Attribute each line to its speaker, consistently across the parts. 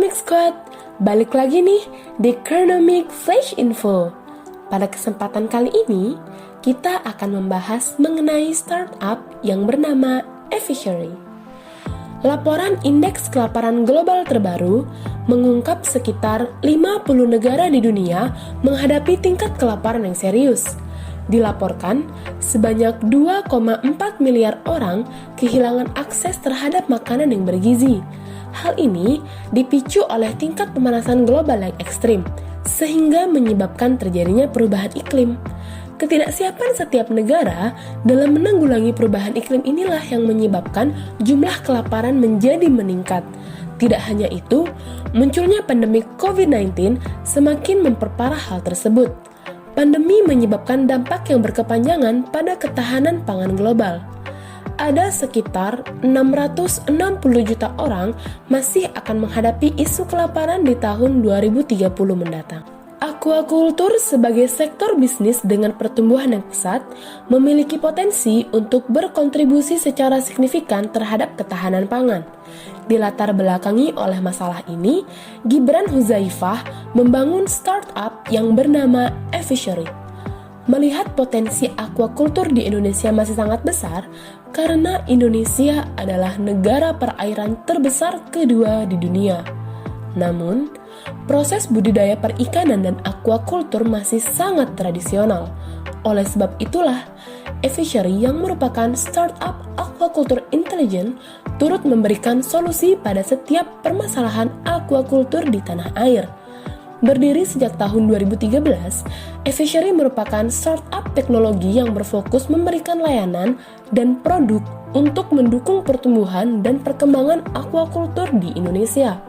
Speaker 1: Kernomic Squad, balik lagi nih di Kernomic Flash Info. Pada kesempatan kali ini, kita akan membahas mengenai startup yang bernama Efficiency. Laporan Indeks Kelaparan Global terbaru mengungkap sekitar 50 negara di dunia menghadapi tingkat kelaparan yang serius. Dilaporkan, sebanyak 2,4 miliar orang kehilangan akses terhadap makanan yang bergizi. Hal ini dipicu oleh tingkat pemanasan global yang ekstrim, sehingga menyebabkan terjadinya perubahan iklim. Ketidaksiapan setiap negara dalam menanggulangi perubahan iklim inilah yang menyebabkan jumlah kelaparan menjadi meningkat. Tidak hanya itu, munculnya pandemi COVID-19 semakin memperparah hal tersebut. Pandemi menyebabkan dampak yang berkepanjangan pada ketahanan pangan global. Ada sekitar 660 juta orang masih akan menghadapi isu kelaparan di tahun 2030 mendatang. Aquaculture sebagai sektor bisnis dengan pertumbuhan yang pesat memiliki potensi untuk berkontribusi secara signifikan terhadap ketahanan pangan. Dilatar belakangi oleh masalah ini, Gibran Huzaifah membangun startup yang bernama Efficiency. Melihat potensi aquaculture di Indonesia masih sangat besar, karena Indonesia adalah negara perairan terbesar kedua di dunia. Namun, proses budidaya perikanan dan aquaculture masih sangat tradisional. Oleh sebab itulah, Efficiency yang merupakan startup aquaculture intelligent turut memberikan solusi pada setiap permasalahan aquaculture di tanah air. Berdiri sejak tahun 2013, Efficiency merupakan startup teknologi yang berfokus memberikan layanan dan produk untuk mendukung pertumbuhan dan perkembangan aquaculture di Indonesia.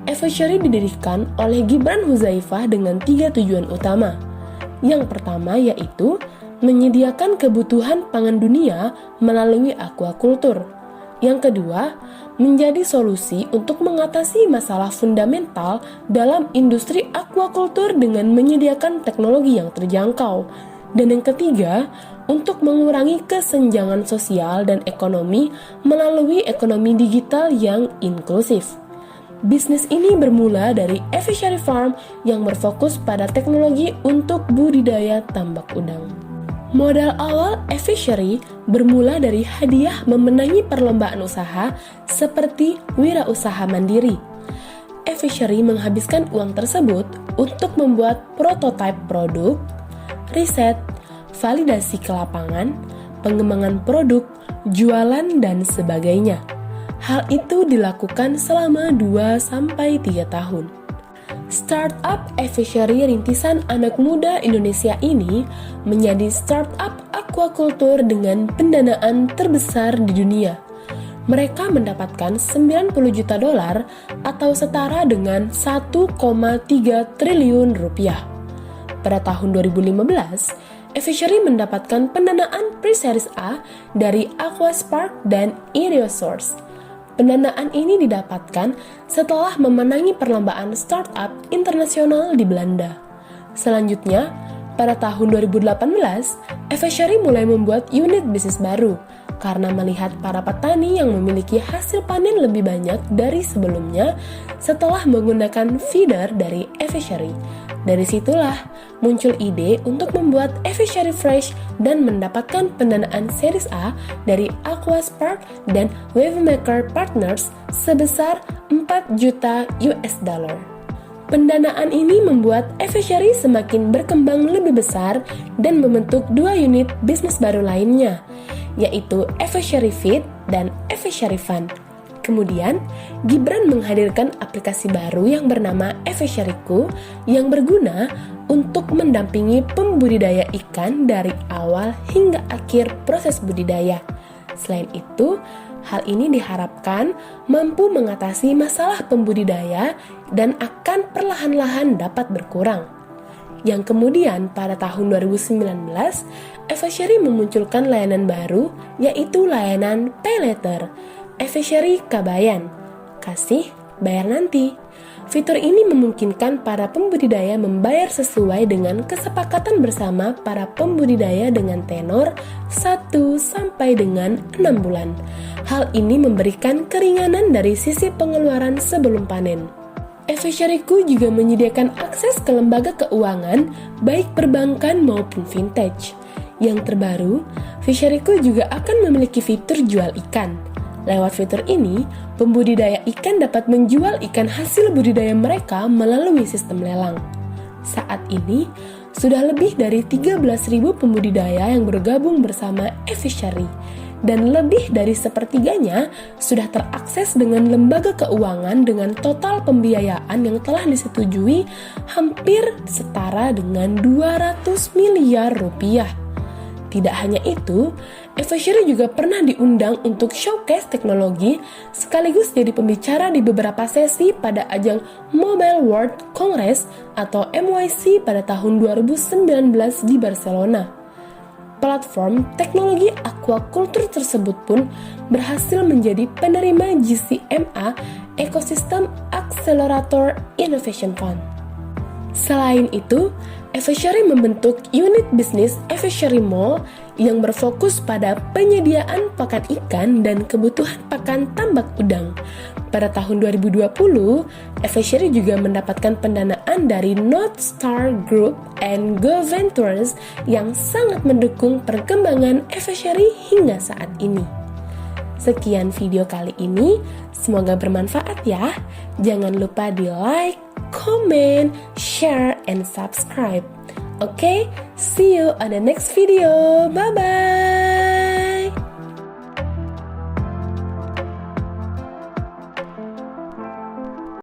Speaker 1: Efficiency didirikan oleh Gibran Huzaifah dengan 3 tujuan utama. Yang pertama yaitu menyediakan kebutuhan pangan dunia melalui aquaculture. Yang kedua, menjadi solusi untuk mengatasi masalah fundamental dalam industri aquaculture dengan menyediakan teknologi yang terjangkau. Dan yang ketiga, untuk mengurangi kesenjangan sosial dan ekonomi melalui ekonomi digital yang inklusif. Bisnis ini bermula dari Efficiency Farm yang berfokus pada teknologi untuk budidaya tambak udang. Modal awal Efficiency bermula dari hadiah memenangi perlombaan usaha seperti wirausaha mandiri. Efficiency menghabiskan uang tersebut untuk membuat prototipe produk, riset, validasi ke lapangan, pengembangan produk, jualan, dan sebagainya. Hal itu dilakukan selama 2-3 tahun. Startup Efficiency rintisan anak muda Indonesia ini menjadi startup aquaculture dengan pendanaan terbesar di dunia. Mereka mendapatkan 90 juta dolar atau setara dengan 1,3 triliun rupiah. Pada tahun 2015, Efficiency mendapatkan pendanaan pre-series A dari Aquaspark dan Irisource. Pendanaan ini didapatkan setelah memenangi perlombaan startup internasional di Belanda. Selanjutnya, pada tahun 2018, Efficiency mulai membuat unit bisnis baru karena melihat para petani yang memiliki hasil panen lebih banyak dari sebelumnya setelah menggunakan feeder dari Efficiency. Dari situlah muncul ide untuk membuat Efficiency Fresh dan mendapatkan pendanaan Series A dari Aquaspark dan Wavemaker Partners sebesar 4 juta US dollar. Pendanaan ini membuat Efficiency semakin berkembang lebih besar dan membentuk 2 unit bisnis baru lainnya, yaitu Efficiency Feed dan Efficiency Fund. Kemudian, Gibran menghadirkan aplikasi baru yang bernama Efficiency-Ku yang berguna untuk mendampingi pembudidaya ikan dari awal hingga akhir proses budidaya. Selain itu, hal ini diharapkan mampu mengatasi masalah pembudidaya dan akan perlahan-lahan dapat berkurang. Yang kemudian pada tahun 2019, Efficiency memunculkan layanan baru yaitu layanan Pay Later. Efficiency Kabayan, kasih, bayar nanti. Fitur ini memungkinkan para pembudidaya membayar sesuai dengan kesepakatan bersama para pembudidaya dengan tenor 1 sampai dengan 6 bulan. Hal ini memberikan keringanan dari sisi pengeluaran sebelum panen. Efishariku juga menyediakan akses ke lembaga keuangan, baik perbankan maupun vintage. Yang terbaru, Fishariku juga akan memiliki fitur jual ikan. Lewat fitur ini, pembudidaya ikan dapat menjual ikan hasil budidaya mereka melalui sistem lelang. Saat ini, sudah lebih dari 13.000 pembudidaya yang bergabung bersama Efishari, dan lebih dari sepertiganya sudah terakses dengan lembaga keuangan dengan total pembiayaan yang telah disetujui hampir setara dengan 200 miliar rupiah. Tidak hanya itu, Efishari juga pernah diundang untuk showcase teknologi sekaligus jadi pembicara di beberapa sesi pada ajang Mobile World Congress atau MWC pada tahun 2019 di Barcelona. Platform teknologi aquaculture tersebut pun berhasil menjadi penerima GCMA Ecosystem Accelerator Innovation Fund. Selain itu, Efishari membentuk unit bisnis Efishari Mall yang berfokus pada penyediaan pakan ikan dan kebutuhan pakan tambak udang. Pada tahun 2020, Efishari juga mendapatkan pendanaan dari North Star Group and Go Ventures yang sangat mendukung perkembangan Efishari hingga saat ini. Sekian video kali ini, semoga bermanfaat ya. Jangan lupa di like, comment, share, and subscribe. Okay, see you on the next video. Bye-bye.